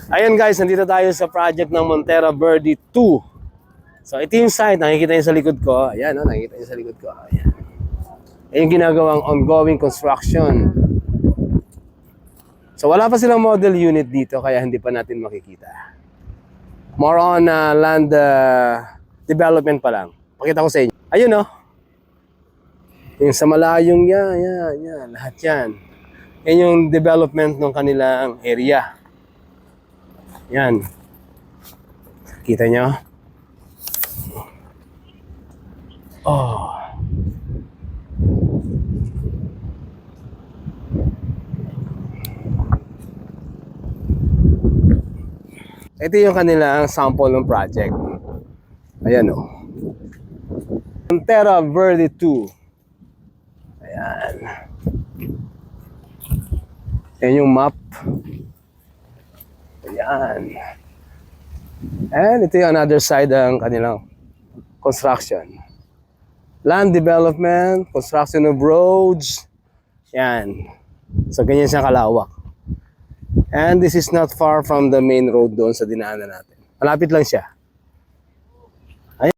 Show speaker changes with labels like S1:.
S1: Ayun guys, nandito tayo sa project ng Montera Verde 2. So ito yung site, nakikita niyo sa likod ko. Ayan, nakikita niyo sa likod ko. Ayan. Ayan yung ginagawang ongoing construction. So wala pa silang model unit dito, kaya hindi pa natin makikita. More on land development pa lang. Pakita ko sa inyo. Ayun yung sa malayong yan, lahat yan. Yan yung development ng kanilang area. Yan. Kita nyo? Oh. Ito yung kanilang sample ng project. Ayan Montera Verde 2. Ayan. Ayan yung map. Ayan. And ito yung another side ng kanilang construction. Land development, construction of roads. Yan. So ganyan siya kalawak. And this is not far from the main road doon sa dinaanan natin. Malapit lang siya.